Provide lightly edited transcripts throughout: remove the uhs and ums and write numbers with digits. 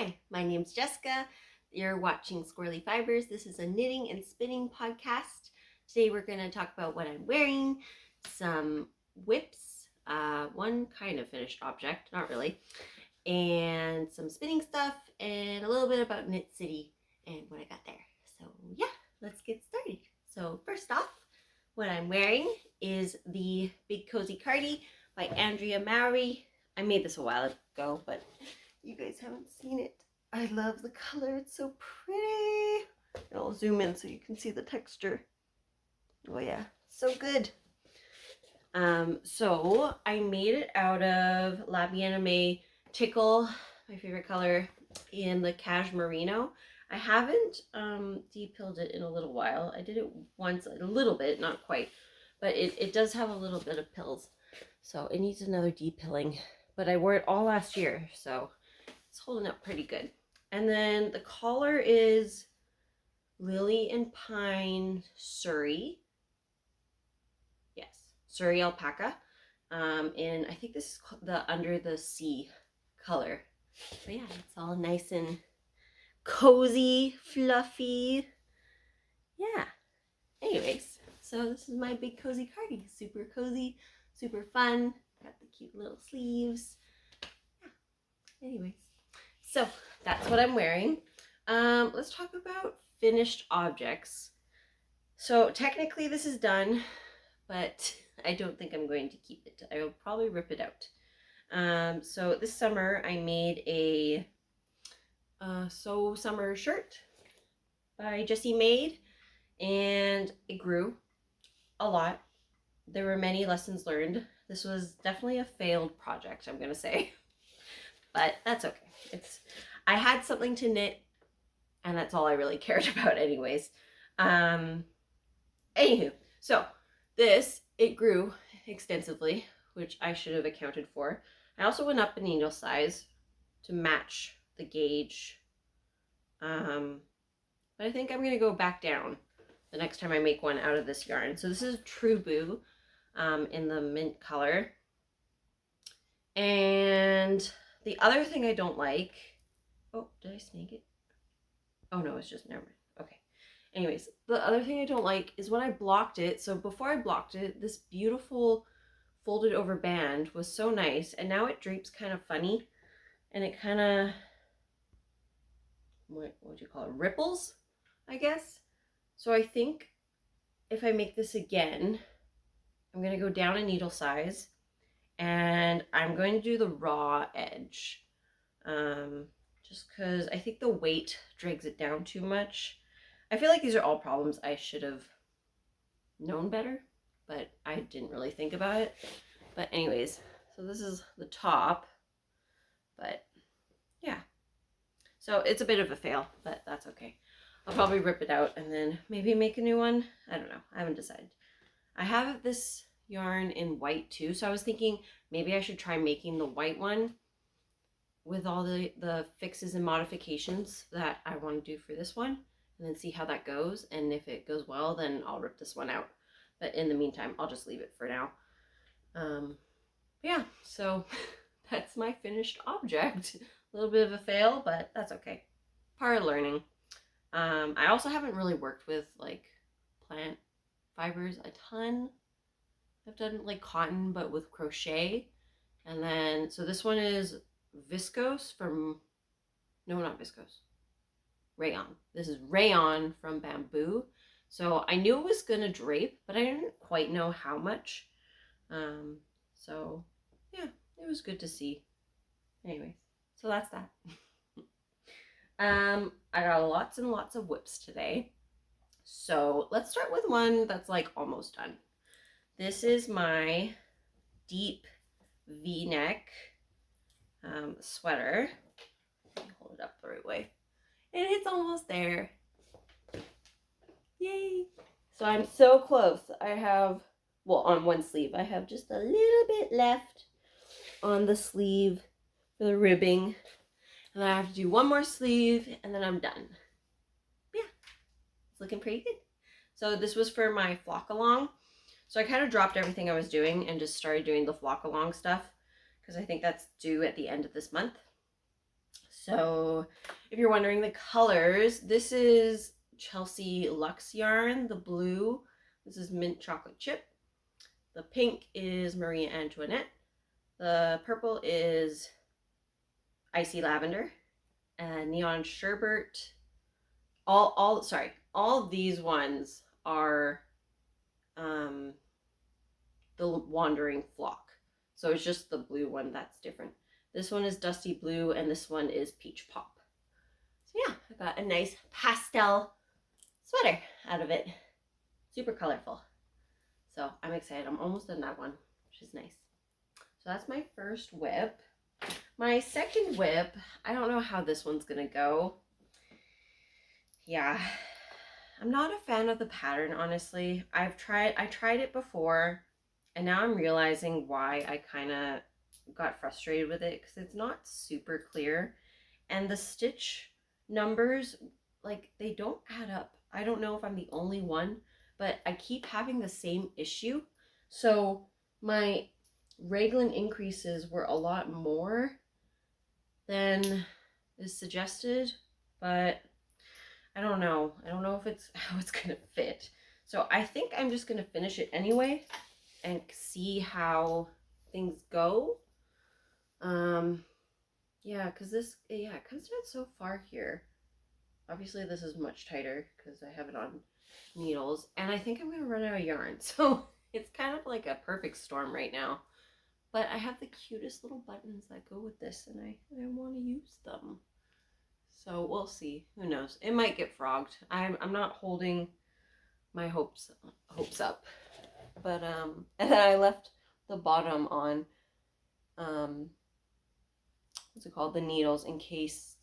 Hi, my name's Jessica. You're watching Squirrelly Fibres. This is a knitting and spinning podcast. Today we're going to talk about what I'm wearing, some whips, one kind of finished object, not really, and some spinning stuff, and a little bit about Knit City and what I got there. So yeah, let's get started. So first off, what I'm wearing is the Big Cozy Cardi by Andrea Mowry. I made this a while ago, but you guys haven't seen it. I love the color. It's so pretty. And I'll zoom in so you can see the texture. Oh yeah, so good. So I made it out of La Bien-Aimée Tickle, my favorite color, in the Cash Merino. I haven't de-pilled it in a little while. I did it once, a little bit, not quite, but it does have a little bit of pills. So it needs another de-pilling. But I wore it all last year, so it's holding up pretty good. And then the collar is Lily and Pine Suri. Yes, Suri Alpaca. And I think this is the Under the Sea color. But yeah, it's all nice and cozy, fluffy. Yeah. Anyways, so this is my Big Cozy Cardi. Super cozy, super fun. Got the cute little sleeves. Yeah. Anyways, so that's what I'm wearing. Let's talk about finished objects. So technically this is done, but I don't think I'm going to keep it. I will probably rip it out. So this summer I made a So Summer shirt by Jessie Made, and it grew a lot. There were many lessons learned. This was definitely a failed project, I'm gonna say, but that's okay. I had something to knit, and that's all I really cared about anyways. Anywho, so it grew extensively, which I should have accounted for. I also went up a needle size to match the gauge, but I think I'm going to go back down the next time I make one out of this yarn. So this is True Boo in the mint color. And the other thing I don't like, oh, did I snag it? Oh no, it's just, never mind. Okay. Anyways, the other thing I don't like is when I blocked it. So before I blocked it, this beautiful folded over band was so nice, and now it drapes kind of funny, and it kind of, what do you call it, ripples, I guess. So I think if I make this again, I'm going to go down a needle size, and I'm going to do the raw edge, just because I think the weight drags it down too much. I feel like these are all problems I should have known better, but I didn't really think about it. But anyways, so this is the top, but yeah. So it's a bit of a fail, but that's okay. I'll probably rip it out and then maybe make a new one. I don't know. I haven't decided. I have this yarn in white too, so I was thinking maybe I should try making the white one with all the fixes and modifications that I want to do for this one, and then see how that goes. And if it goes well, then I'll rip this one out. But in the meantime, I'll just leave it for now. Yeah, so that's my finished object. A little bit of a fail, but that's okay. Part of learning. I also haven't really worked with like plant fibers a ton. I've done like cotton, but with crochet. And then, so this one is viscose from, no, not viscose, rayon. This is rayon from bamboo. So I knew it was gonna drape, but I didn't quite know how much. So yeah, it was good to see. Anyways, so that's that. I got lots and lots of whips today. So let's start with one that's like almost done. This is my deep V neck sweater. Let me hold it up the right way. And it's almost there. Yay! So I'm so close. I have, well, on one sleeve, I have just a little bit left on the sleeve for the ribbing. And then I have to do one more sleeve, and then I'm done. Yeah, it's looking pretty good. So this was for my flock along. So I kind of dropped everything I was doing and just started doing the flock along stuff, because I think that's due at the end of this month. So if you're wondering the colors, this is Chelsea Luxe yarn, the blue. This is mint chocolate chip. The pink is Marie Antoinette. The purple is icy lavender. And neon sherbet. All of these ones are the wandering flock. So it's just the blue one that's different. This one is dusty blue and this one is peach pop. So yeah, I got a nice pastel sweater out of it. Super colorful. So I'm excited. I'm almost done that one, which is nice. So that's my first whip. My second whip, I don't know how this one's gonna go. Yeah, I'm not a fan of the pattern, honestly. I tried it before, and now I'm realizing why I kind of got frustrated with it, because it's not super clear, and the stitch numbers, like, they don't add up. I don't know if I'm the only one, but I keep having the same issue. So my raglan increases were a lot more than is suggested, but I don't know. I don't know if it's how it's gonna fit. So I think I'm just gonna finish it anyway and see how things go. Yeah, because this, yeah, it comes down so far here. Obviously this is much tighter because I have it on needles, and I think I'm gonna run out of yarn. So it's kind of like a perfect storm right now. But I have the cutest little buttons that go with this, and I want to use them. So we'll see. Who knows? It might get frogged. I'm not holding my hopes up. But and then I left the bottom on what's it called? The needles, in case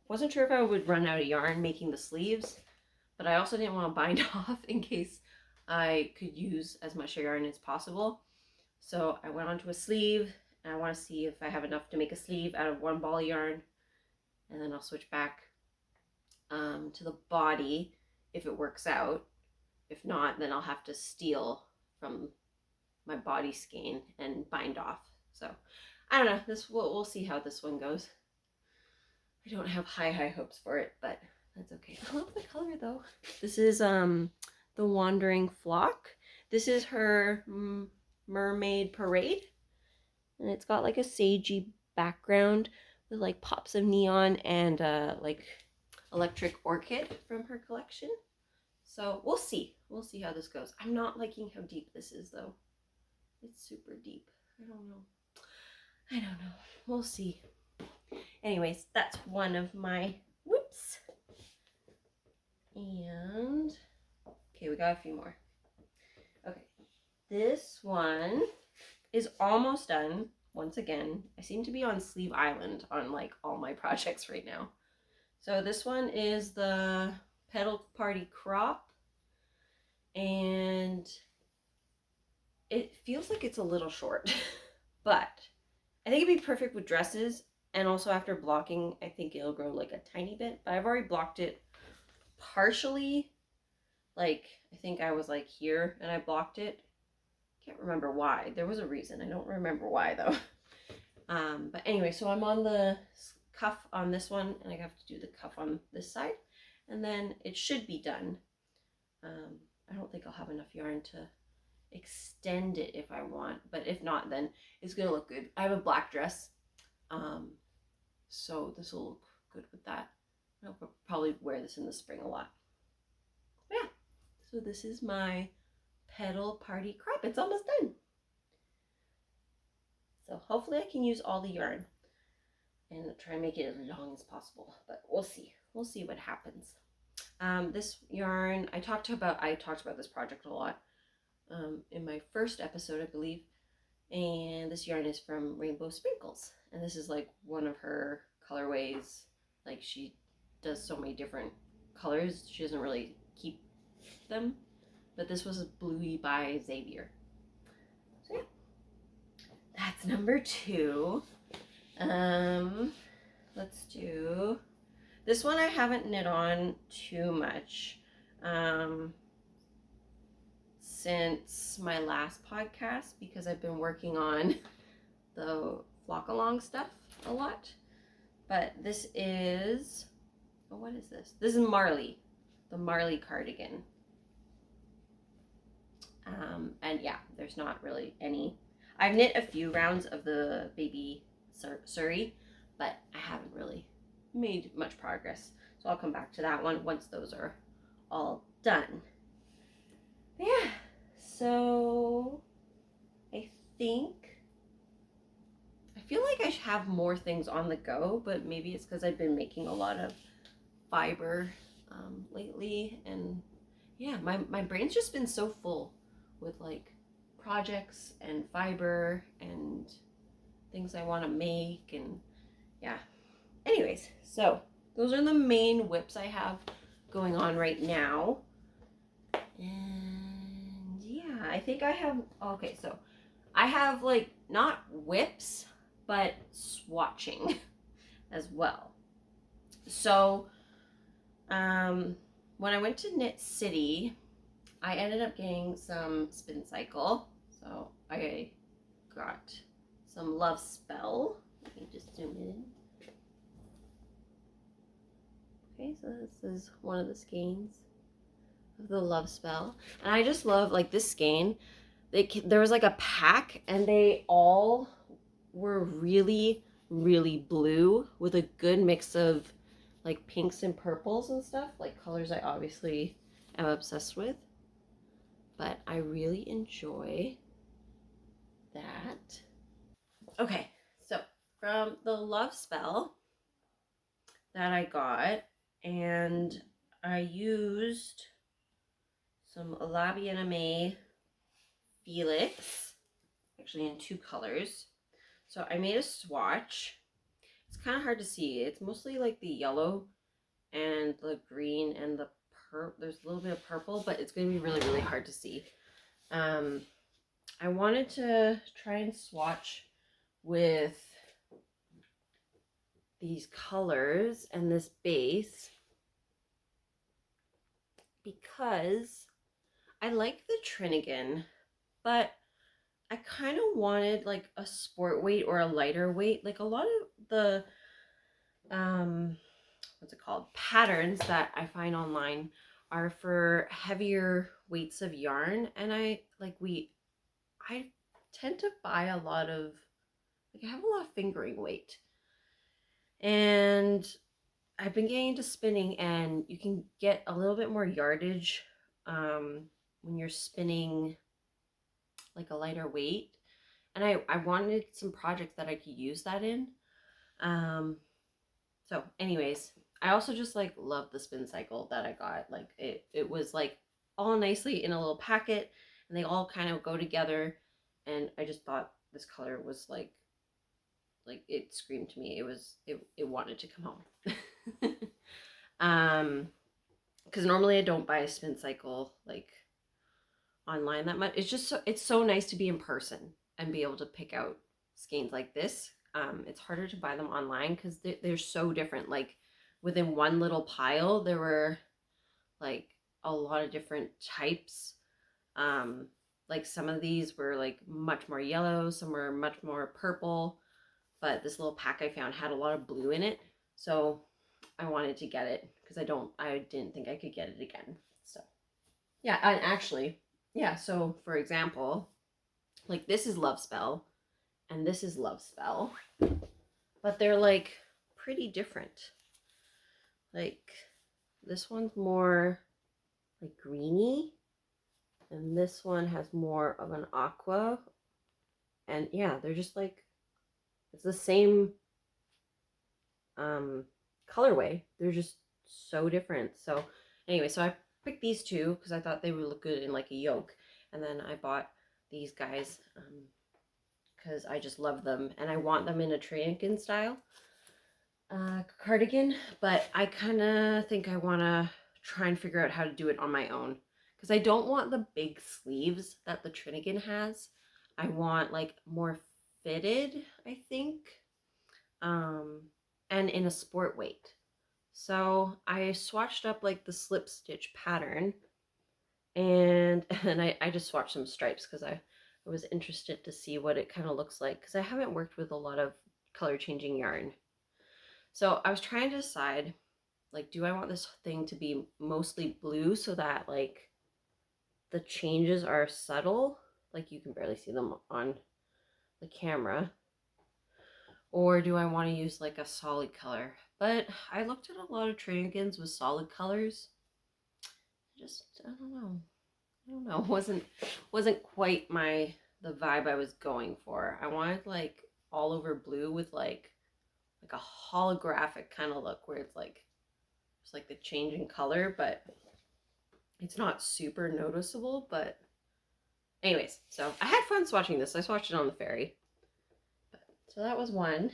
wasn't sure if I would run out of yarn making the sleeves, but I also didn't want to bind off in case I could use as much yarn as possible. So I went onto a sleeve, and I want to see if I have enough to make a sleeve out of one ball of yarn, and then I'll switch back to the body if it works out. If not, then I'll have to steal from my body skein and bind off. So I don't know. We'll see how this one goes. I don't have high hopes for it, but that's okay. I love the color though. This is the Wandering Flock. This is her Mermaid Parade, and it's got like a sagey background with like pops of neon and like electric orchid from her collection. So we'll see how this goes. I'm not liking how deep this is though. It's super deep. I don't know. We'll see. Anyways, that's one of my whips. And okay, we got a few more. Okay, this one is almost done. Once again, I seem to be on Sleeve Island on like all my projects right now. So this one is the Petal Party Crop, and it feels like it's a little short, but I think it'd be perfect with dresses, and also after blocking, I think it'll grow like a tiny bit, but I've already blocked it partially. Like, I think I was like here and I blocked it. Can't remember why. There was a reason. I don't remember why though. But anyway, so I'm on the cuff on this one, and I have to do the cuff on this side, and then it should be done. I don't think I'll have enough yarn to extend it if I want, but if not, then it's gonna look good. I have a black dress, so this will look good with that. I'll probably wear this in the spring a lot. But yeah, so this is my Petal Party Crop. It's almost done. So hopefully I can use all the yarn and try and make it as long as possible, but we'll see. We'll see what happens. This yarn, I talked about this project a lot in my first episode, I believe, and this yarn is from Rainbow Sprinkles, and this is like one of her colorways. Like, she does so many different colors, she doesn't really keep them, but this was Bluey by Xavier. So yeah, that's number 2. Let's do this one. I haven't knit on too much since my last podcast, because I've been working on the flock along stuff a lot. But this is, oh, what is this? This is Marley, the Marley cardigan. And yeah, there's not really any. I've knit a few rounds of the baby Suri, but I haven't really made much progress. So I'll come back to that one once those are all done. But yeah, so I think, I feel like I should have more things on the go, but maybe it's because I've been making a lot of fiber lately. And yeah, my brain's just been so full with like projects and fiber and things I want to make. And yeah, anyways, so those are the main whips I have going on right now. And yeah, I think I have, okay, so I have like not whips, but swatching as well. So when I went to Knit City, I ended up getting some Spincycle. So I got some Lovespell. Let me just zoom in. Okay, so this is one of the skeins of the Lovespell. And I just love like this skein. There was like a pack and they all were really, really blue with a good mix of like pinks and purples and stuff, like colors I obviously am obsessed with. But I really enjoy that. Okay, so from the Lovespell that I got, and I used some Aimee Felix, actually in 2 colors. So I made a swatch. It's kind of hard to see. It's mostly like the yellow and the green and the there's a little bit of purple, but it's going to be really, really hard to see. I wanted to try and swatch with these colors and this base because I like the Trinigan, but I kind of wanted like a sport weight or a lighter weight. Like a lot of the what's it called, patterns that I find online are for heavier weights of yarn, and I tend to buy a lot of, like, I have a lot of fingering weight, and I've been getting into spinning, and you can get a little bit more yardage when you're spinning like a lighter weight, and I wanted some projects that I could use that in. So anyways, I also just like love the Spincycle that I got. Like it was like all nicely in a little packet, and they all kind of go together, and I just thought this color was like it screamed to me. It wanted to come home. Because normally I don't buy a Spincycle like online that much. It's just it's so nice to be in person and be able to pick out skeins like this. It's harder to buy them online because they're so different. Like within one little pile, there were like a lot of different types. Like some of these were like much more yellow, some were much more purple, but this little pack I found had a lot of blue in it. So I wanted to get it because I didn't think I could get it again. So yeah, and actually, yeah, so for example, like this is Lovespell and this is Lovespell, but they're like pretty different. Like this one's more like greeny, and this one has more of an aqua. And yeah, they're just like, it's the same colorway. They're just so different. So anyway, so I picked these two because I thought they would look good in like a yoke, and then I bought these guys because I just love them, and I want them in a Trinigan style cardigan, but I kind of think I want to try and figure out how to do it on my own because I don't want the big sleeves that the Trinigan has. I want like more fitted, I think, and in a sport weight. So I swatched up like the slip stitch pattern, and I just swatched some stripes because I was interested to see what it kind of looks like because I haven't worked with a lot of color changing yarn. So I was trying to decide, like, do I want this thing to be mostly blue so that like the changes are subtle, like you can barely see them on the camera, or do I want to use like a solid color? But I looked at a lot of Trinigans with solid colors. I don't know. I don't know. Wasn't quite the vibe I was going for. I wanted like all over blue with like a holographic kind of look where it's like the change in color, but it's not super noticeable. But anyways, so I had fun swatching this. I swatched it on the ferry. So that was one.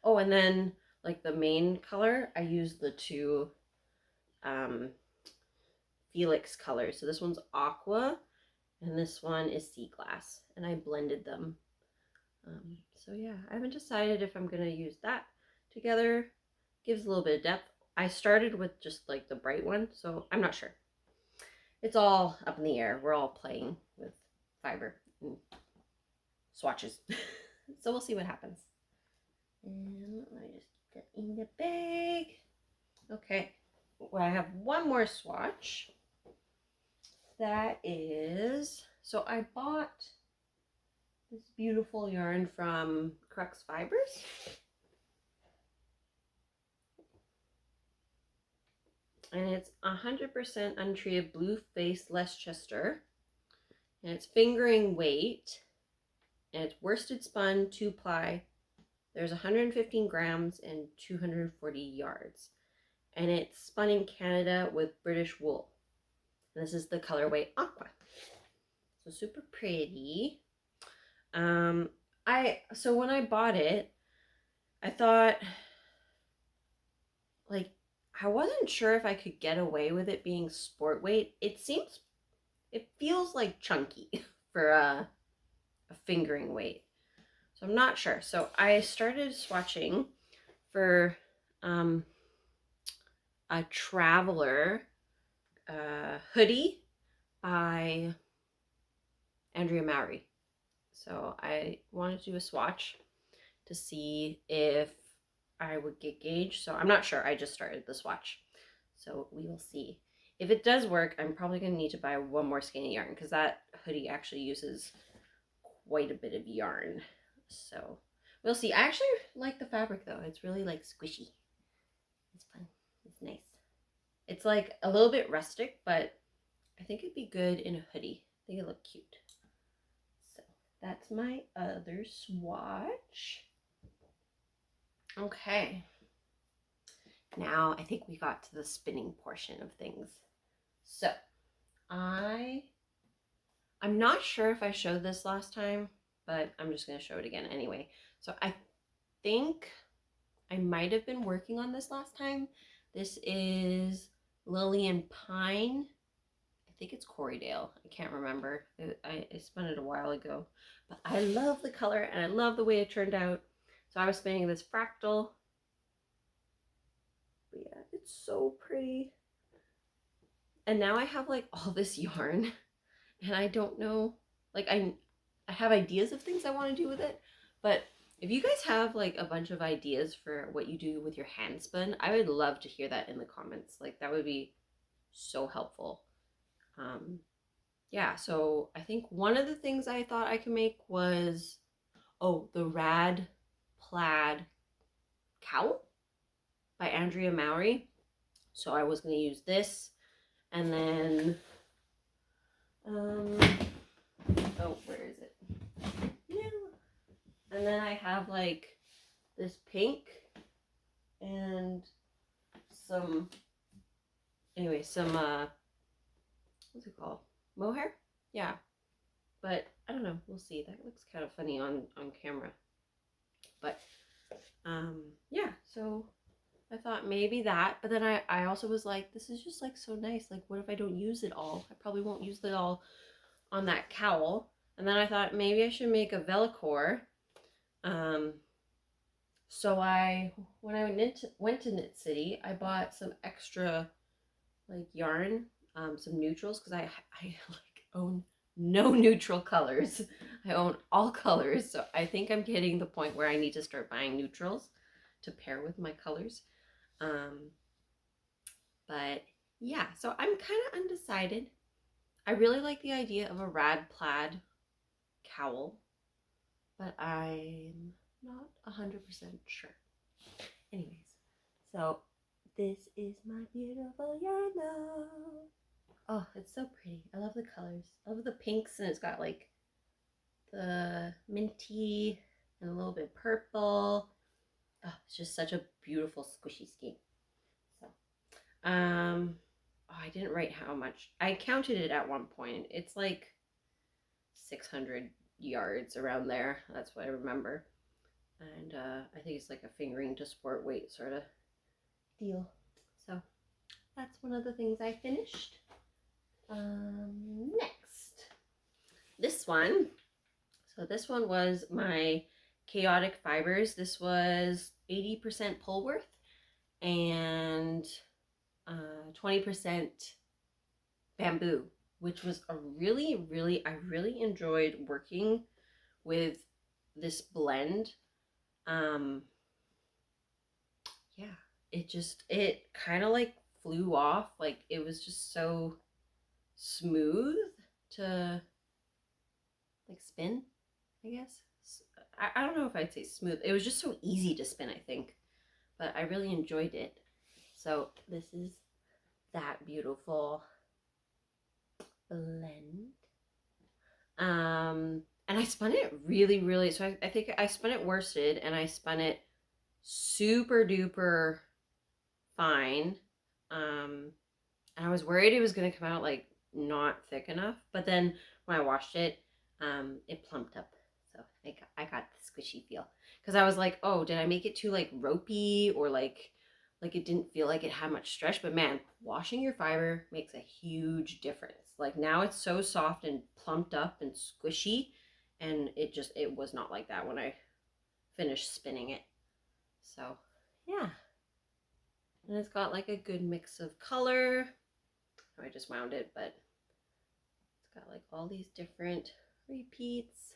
Oh, and then like the main color, I used the two Felix colors. So this one's Aqua and this one is Seaglass, and I blended them. So yeah, I haven't decided if I'm gonna use that together. Gives a little bit of depth. I started with just like the bright one, so I'm not sure. It's all up in the air. We're all playing with fiber and swatches. So we'll see what happens. And I just get in the bag. Okay, well, I have one more swatch. That is, so I bought this beautiful yarn from Crux Fibres. And it's 100% untreated blue face Leicester. And it's fingering weight. And it's worsted spun 2-ply. There's 115 grams and 240 yards. And it's spun in Canada with British wool. And this is the colorway Aqua. So super pretty. So when I bought it, I thought, like, I wasn't sure if I could get away with it being sport weight. It feels like chunky for a fingering weight. So I'm not sure. So I started swatching for a Traveler hoodie by Aimee. So I wanted to do a swatch to see if I would get gauged. So I'm not sure. I just started the swatch. So we will see. If it does work, I'm probably going to need to buy one more skein of yarn because that hoodie actually uses quite a bit of yarn. So we'll see. I actually like the fabric though. It's really like squishy. It's fun. It's nice. It's like a little bit rustic, but I think it'd be good in a hoodie. I think it'd look cute. So that's my other swatch. Okay. Now I think we got to the spinning portion of things. So I'm not sure if I showed this last time, but I'm just going to show it again anyway. So I think I might have been working on this last time. This is Lily and Pine. I think it's Corriedale. I can't remember. I spun it a while ago. But I love the color and I love the way it turned out. So I was spinning this fractal. But yeah, it's so pretty. And now I have like all this yarn. And I don't know, like I have ideas of things I want to do with it. But if you guys have like a bunch of ideas for what you do with your hand spin, I would love to hear that in the comments. Like that would be so helpful. Yeah, so I think one of the things I thought I could make was, the Rad Plaid Cowl by Aimee. So I was going to use this, and then, where is it? Yeah. And then I have like this pink and some what's it called? Mohair? Yeah. But I don't know. We'll see. That looks kind of funny on camera. But yeah, so I thought maybe that. But then I also was like, this is just like so nice. Like, what if I don't use it all? I probably won't use it all on that cowl. And then I thought maybe I should make a Vellicore. So when I went to Knit City, I bought some extra like yarn, some neutrals, because I like own no neutral colors. I own all colors, so I think I'm getting the point where I need to start buying neutrals to pair with my colors. But yeah, so I'm kind of undecided. I really like the idea of a rad plaid cowl, but I'm not 100% sure. Anyways, so this is my beautiful yarn though. Oh, it's so pretty. I love the colors. I love the pinks, and it's got like the minty and a little bit purple. Oh, it's just such a beautiful squishy skein. So, oh, I didn't write how much. I counted it at one point. It's like 600 yards around there. That's what I remember. And I think it's like a fingering to sport weight sort of deal. So that's one of the things I finished. Next, this one. So this one was my Chaotic Fibres. This was 80% Polworth and 20% bamboo, which was a I really enjoyed working with this blend. Yeah, it kind of like flew off. Like it was just so smooth to like spin, I guess. I don't know if I'd say smooth. It was just so easy to spin, I think. But I really enjoyed it. So this is that beautiful blend. And I spun it really, so I think I spun it worsted, and I spun it super duper fine. And I was worried it was going to come out like not thick enough, but then when I washed it, it plumped up. So I got the squishy feel, because I was like, oh, did I make it too like ropey, or like it didn't feel like it had much stretch? But man, washing your fiber makes a huge difference. Like now it's so soft and plumped up and squishy, and it was not like that when I finished spinning it. So yeah, and it's got like a good mix of color. I just wound it, but it's got like all these different repeats.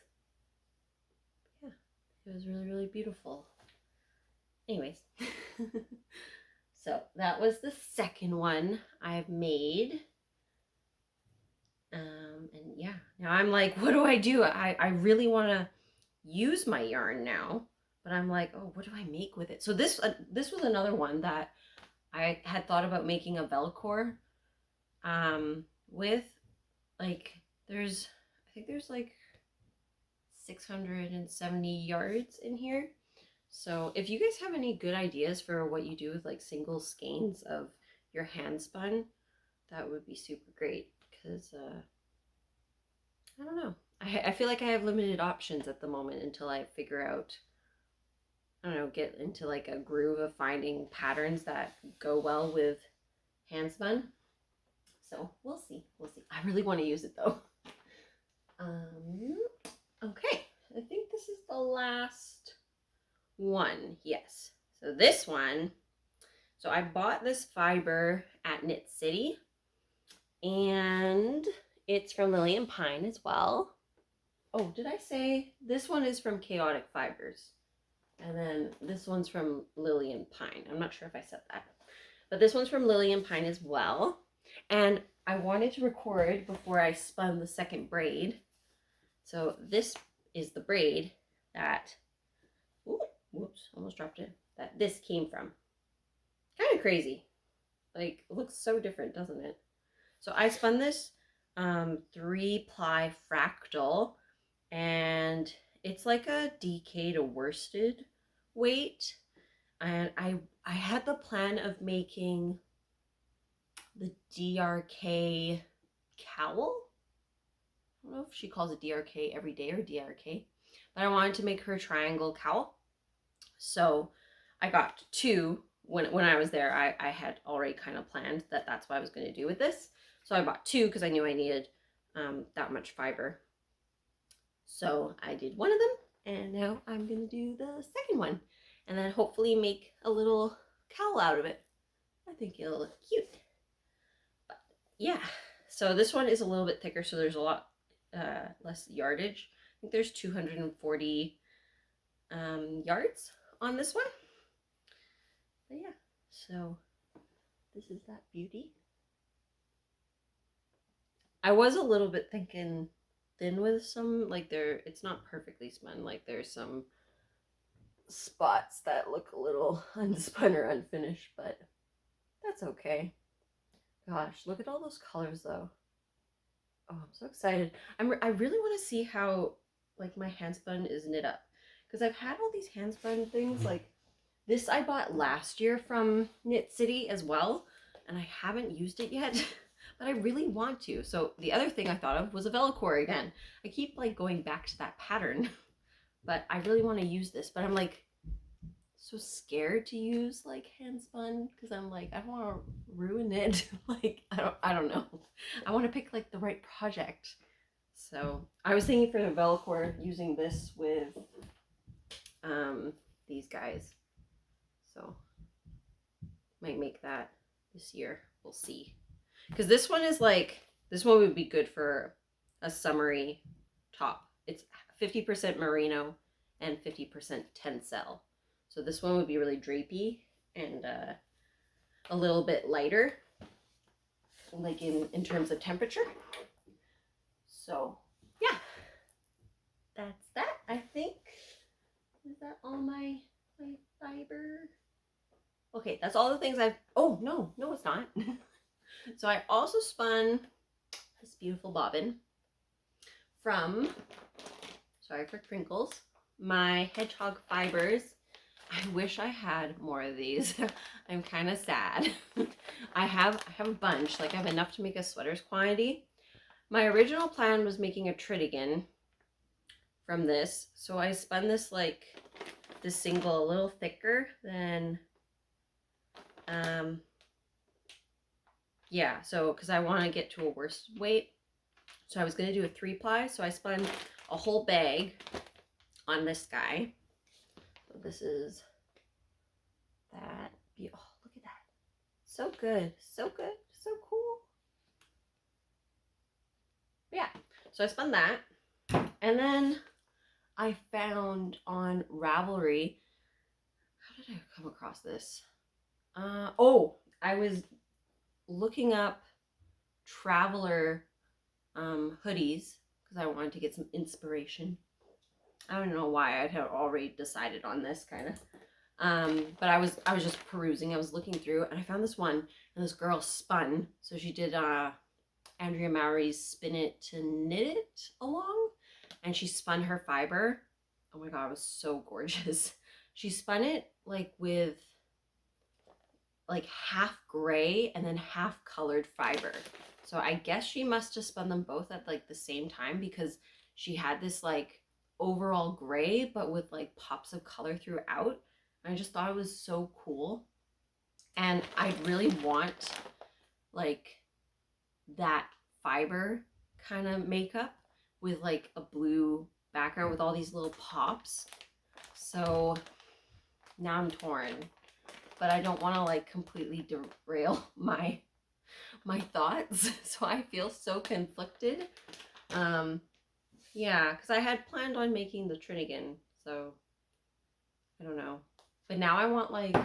Yeah, it was really beautiful. Anyways, so that was the second one I've made. And yeah, now I'm like, what do I do? I really want to use my yarn now, but I'm like, oh, what do I make with it? So this was another one that I had thought about making a Velcro with. Like I think there's like 670 yards in here. So if you guys have any good ideas for what you do with like single skeins of your hand spun, that would be super great, because I don't know. I feel like I have limited options at the moment until I figure out, I don't know, get into like a groove of finding patterns that go well with hand spun. So we'll see. I really want to use it though. Okay, I think this is the last one. Yes. So this one, so I bought this fiber at Knit City, and it's from Lily and Pine as well. Oh, did I say this one is from Chaotic Fibres? And then this one's from Lily and Pine. I'm not sure if I said that. But this one's from Lily and Pine as well. And I wanted to record before I spun the second braid. So this is the braid that, ooh, whoops, almost dropped it, that this came from. Kind of crazy. Like, it looks so different, doesn't it? So I spun this 3-ply fractal, and it's like a DK to worsted weight. And I had the plan of making the DRK cowl. I don't know if she calls it DRK every day or DRK, but I wanted to make her triangle cowl. So I got two. When I was there, I had already kind of planned that that's what I was going to do with this. So I bought two because I knew I needed that much fiber. So I did one of them, and now I'm going to do the second one, and then hopefully make a little cowl out of it. I think it'll look cute. But yeah, so this one is a little bit thicker, so there's a lot less yardage. I think there's 240 yards on this one. But yeah, so this is that beauty. I was a little bit thinking thin with some, like it's not perfectly spun, like there's some spots that look a little unspun or unfinished, but that's okay. Gosh, look at all those colors though. Oh, I'm so excited. I really want to see how like my handspun is knit up, because I've had all these handspun things like this I bought last year from Knit City as well, and I haven't used it yet, but I really want to. So the other thing I thought of was a Velcro again. I keep like going back to that pattern, but I really want to use this, but I'm like so scared to use like handspun because I'm like, I don't want to ruin it. Like I don't know. I want to pick like the right project. So I was thinking for the Velcro using this with these guys. So might make that this year. We'll see. Because this one is like, this one would be good for a summery top. It's 50% merino and 50% tencel. So this one would be really drapey and a little bit lighter, like in terms of temperature. So yeah, that's that. I think, is that all my fiber? Okay, that's all the things I've, oh no, it's not. So I also spun this beautiful bobbin from, sorry for crinkles, my Hedgehog Fibres. I wish I had more of these. I'm kind of sad. I have a bunch, like I have enough to make a sweater's quantity. My original plan was making a Tritigan from this. So I spun this like this single a little thicker than, yeah, so because I want to get to a worsted weight. So I was going to do a 3-ply. So I spun a whole bag on this guy. So this is that. Oh, look at that. So good. So good. So cool. Yeah. So I spun that. And then I found on Ravelry, how did I come across this? Oh, I was looking up traveler hoodies because I wanted to get some inspiration. I don't know why I had already decided on this kind of. But I was just perusing. I was looking through and I found this one, and this girl spun. So she did Andrea Mowry's Spin It to Knit It along, and she spun her fiber. Oh my god, it was so gorgeous. She spun it like with like half gray and then half colored fiber. So I guess she must have spun them both at like the same time, because she had this like overall gray but with like pops of color throughout. I just thought it was so cool. And I really want like that fiber kind of makeup with like a blue background with all these little pops. So now I'm torn, but I don't want to like completely derail my thoughts. So I feel so conflicted. Yeah, because I had planned on making the Tritigan, so I don't know. But now I want like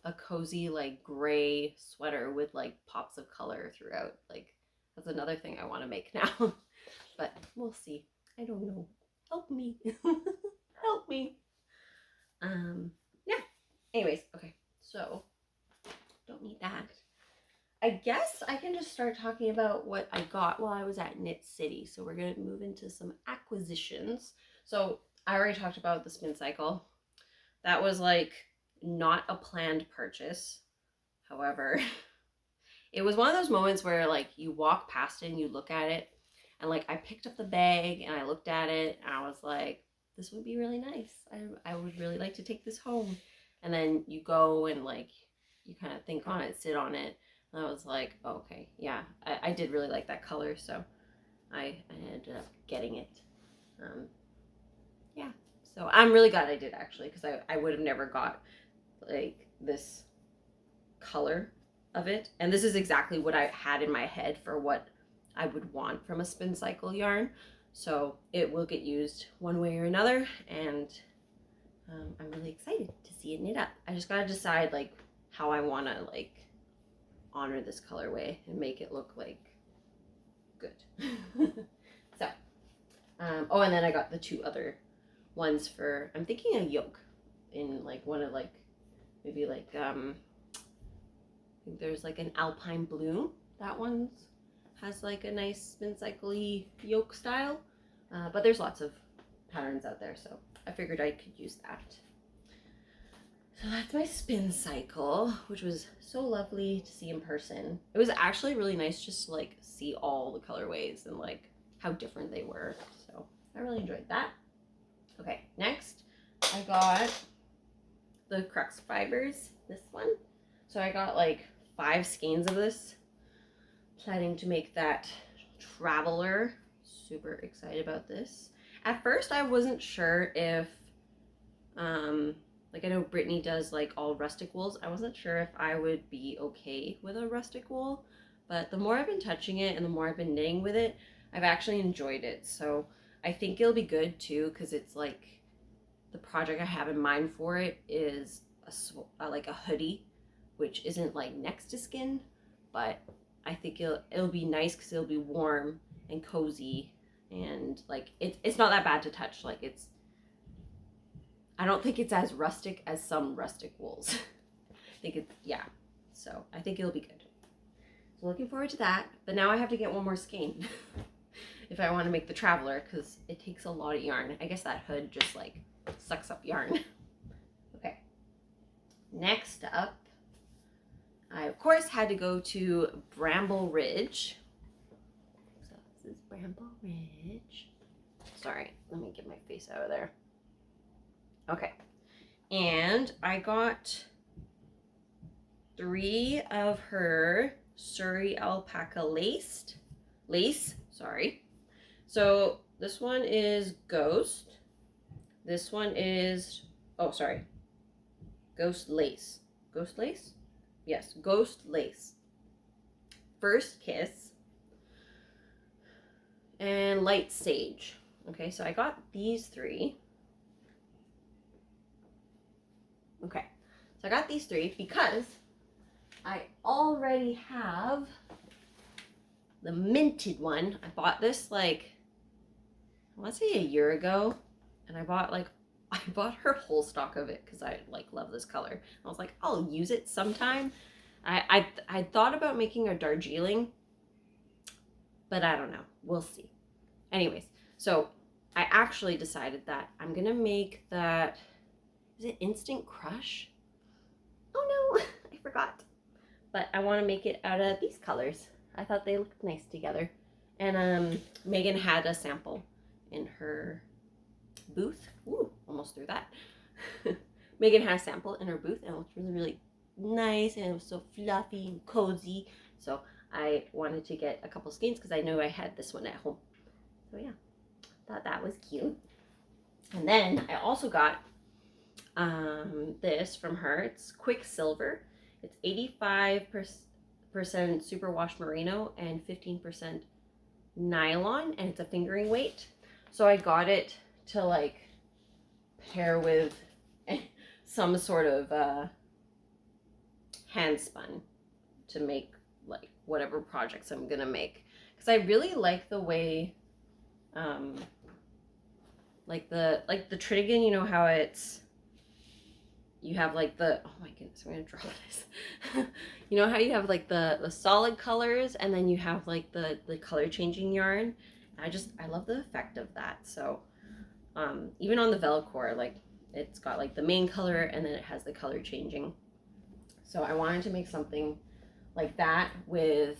a cozy like gray sweater with like pops of color throughout. Like that's another thing I want to make now. But we'll see. I don't know. Help me. Help me. Yeah. Anyways, okay. So don't need that. I guess I can just start talking about what I got while I was at Knit City. So we're going to move into some acquisitions. So I already talked about the Spincycle. That was like not a planned purchase. However, it was one of those moments where like you walk past it and you look at it, and like I picked up the bag and I looked at it and I was like, this would be really nice. I would really like to take this home. And then you go and like you kind of think on it, sit on it. And I was like, oh, okay, yeah, I did really like that color, so I ended up getting it. Yeah, so I'm really glad I did, actually, because I would have never got like this color of it. And this is exactly what I had in my head for what I would want from a Spincycle yarn. So it will get used one way or another, and I'm really excited to see it knit up. I just gotta decide like how I want to like honor this colorway and make it look like good. So, oh, and then I got the 2 other ones for, I'm thinking a yoke in like one of like, maybe like, I think there's like an alpine blue. That one's has like a nice Spincycle-y yoke style. But there's lots of patterns out there, so I figured I could use that. So that's my Spincycle, which was so lovely to see in person. It was actually really nice just to like see all the colorways and like how different they were. So I really enjoyed that. Okay, next I got the Crux Fibres, this one. So I got like 5 skeins of this, planning to make that traveler. Super excited about this. At first I wasn't sure if like I know Brittany does like all rustic wools. I wasn't sure if I would be okay with a rustic wool, but the more I've been touching it and the more I've been knitting with it, I've actually enjoyed it. So I think it'll be good too, because it's like the project I have in mind for it is like a hoodie, which isn't like next to skin, but I think it'll be nice because it'll be warm and cozy, and like it's not that bad to touch. Like I don't think it's as rustic as some rustic wools. I think it's, yeah, so I think it'll be good. So looking forward to that, but now I have to get one more skein if I want to make the traveler, because it takes a lot of yarn. I guess that hood just like sucks up yarn. Okay, next up, I of course had to go to Bramble Ridge. So this is Bramble Ridge. Sorry, let me get my face out of there. Okay, and I got 3 of her Suri alpaca lace. Sorry. So this one is Ghost. This one is, oh sorry, Ghost Lace. Ghost Lace? Yes, Ghost Lace. First Kiss. And Light Sage. Okay, so I got these 3. Okay, so I got these 3 because I already have the minted one. I bought this like, I want to say a year ago, and I bought her whole stock of it because I like love this color. I was like, I'll use it sometime. I thought about making a Darjeeling, but I don't know. We'll see. Anyways, so I actually decided that I'm gonna make that. Is it Instant Crush? Oh no, I forgot. But I want to make it out of these colors. I thought they looked nice together. And Megan had a sample in her booth. Ooh, almost threw that. Megan had a sample in her booth and it looked really, really nice, and it was so fluffy and cozy. So I wanted to get a couple skeins because I know I had this one at home. So yeah, thought that was cute. And then I also got this from her. It's Quicksilver. It's 85% superwash merino and 15% nylon, and it's a fingering weight. So I got it to like pair with some sort of hand spun to make like whatever projects I'm gonna make, because I really like the way like the Tritigan, you know how it's, you have like the, oh my goodness, I'm gonna drop this. You know how you have like the solid colors, and then you have like the color changing yarn. I love the effect of that. So even on the Velcro, like it's got like the main color and then it has the color changing. So I wanted to make something like that with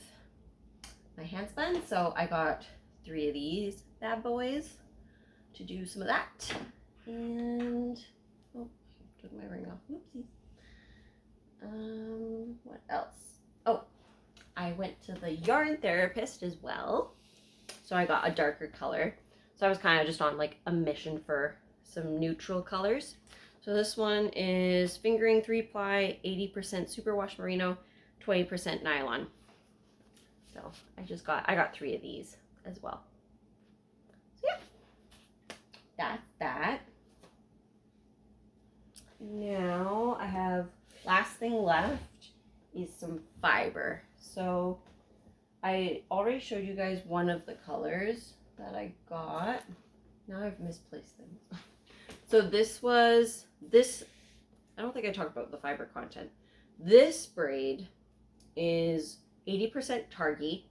my hand spun. So I got 3 of these bad boys to do some of that. And oh, took my ring off. Oopsie. What else? Oh, I went to the yarn therapist as well. So I got a darker color. So I was kind of just on like a mission for some neutral colors. So this one is fingering 3-ply, 80% superwash merino, 20% nylon. So I got 3 of these as well. So yeah, that's that. Now I have last thing left is some fiber. So I already showed you guys one of the colors that I got. Now I've misplaced them. So I don't think I talked about the fiber content. This braid is 80% targi,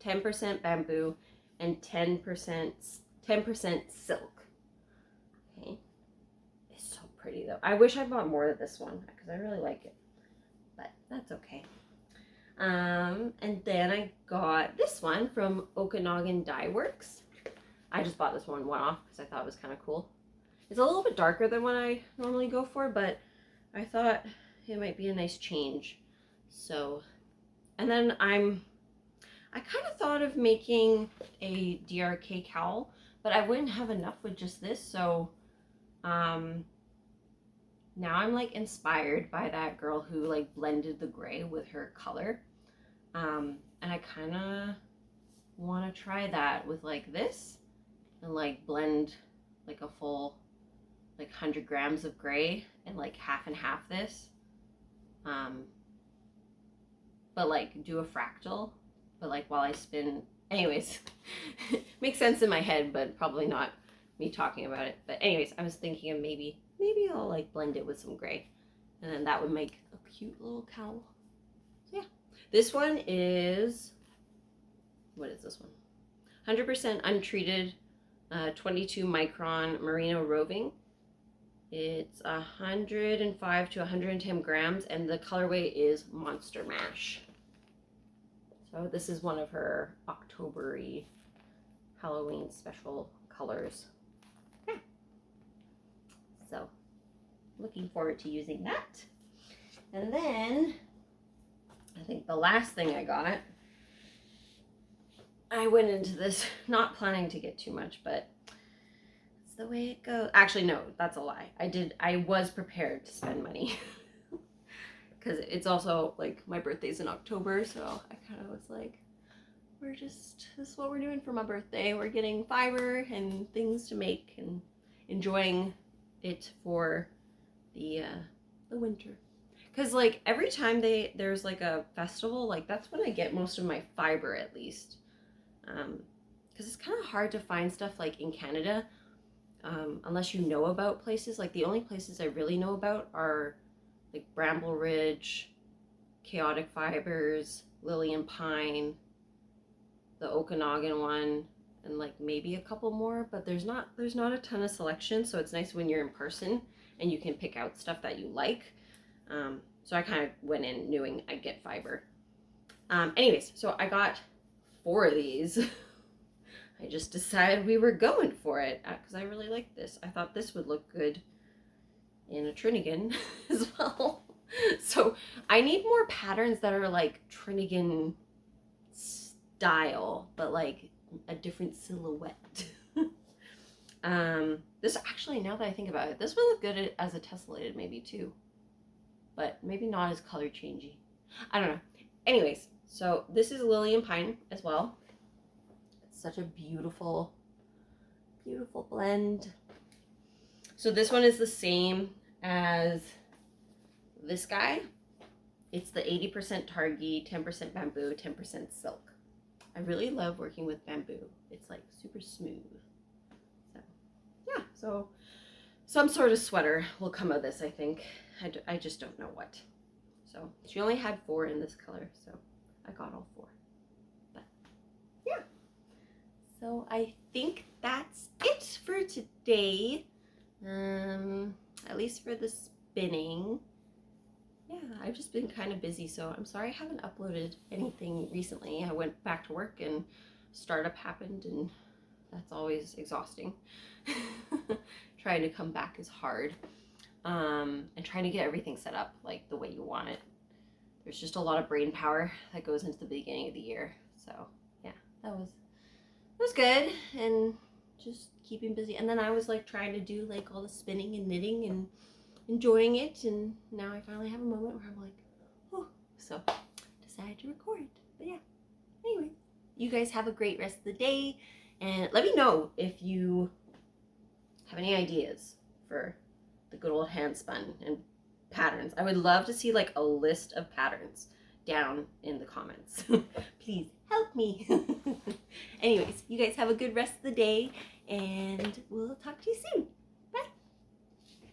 10% bamboo, and 10% silk. Okay. It's so pretty though. I wish I bought more of this one because I really like it. But that's okay. And then I got this one from Okanagan Dye Works. I just bought this one off because I thought it was kind of cool. It's a little bit darker than what I normally go for, but I thought it might be a nice change. So, and then I kind of thought of making a DRK cowl, but I wouldn't have enough with just this. So, now I'm like inspired by that girl who like blended the gray with her color. And I kind of want to try that with like this and like blend like a full like 100 grams of gray and like half and half this. But like do a fractal, but like while I spin, anyways, makes sense in my head, but probably not me talking about it. But anyways, I was thinking of maybe I'll like blend it with some gray, and then that would make a cute little cowl. So yeah, this one is, what is this one? 100% untreated, 22 micron merino roving. It's 105 to 110 grams, and the colorway is Monster Mash. So this is one of her October-y Halloween special colors. Yeah. So looking forward to using that. And then I think the last thing I got, I went into this not planning to get too much, but it's the way it goes. Actually, no, that's a lie. I was prepared to spend money because it's also like my birthday's in October, so I kind of was like, this is what we're doing for my birthday. We're getting fiber and things to make and enjoying it for the winter. Because like every time there's like a festival, like that's when I get most of my fiber, at least. Because it's kind of hard to find stuff like in Canada, unless you know about places. Like the only places I really know about are like Bramble Ridge, Chaotic Fibres, Lily and Pine, the Okanagan one, and like maybe a couple more, but there's not a ton of selection, so it's nice when you're in person and you can pick out stuff that you like. So I kind of went in knowing I'd get fiber. Anyways, so I got 4 of these. I just decided we were going for it because I really like this. I thought this would look good in a Trinigan as well. So I need more patterns that are like Trinigan style, but like a different silhouette. This actually, now that I think about it, this would look good as a tessellated maybe too, but maybe not as color changey. I don't know. Anyways, so this is Lily and Pine as well. It's such a beautiful, beautiful blend. So this one is the same as this guy. It's the 80% targi, 10% bamboo, 10% silk. I really love working with bamboo. It's like super smooth. So yeah, so some sort of sweater will come of this, I think. I just don't know what. So she only had 4 in this color, so I got all 4. But yeah, so I think that's it for today. At least for the spinning. Yeah, I've just been kind of busy, so I'm sorry I haven't uploaded anything recently. I went back to work and startup happened, and that's always exhausting. Trying to come back is hard. And trying to get everything set up like the way you want it. There's just a lot of brain power that goes into the beginning of the year. So yeah, that was good, and just keeping busy. And then I was like trying to do like all the spinning and knitting and enjoying it, and now I finally have a moment where I'm like, oh, so decided to record. But yeah, anyway, you guys have a great rest of the day, and let me know if you have any ideas for the good old hand spun and patterns. I would love to see like a list of patterns down in the comments. Please help me. Anyways, you guys have a good rest of the day, and we'll talk to you soon.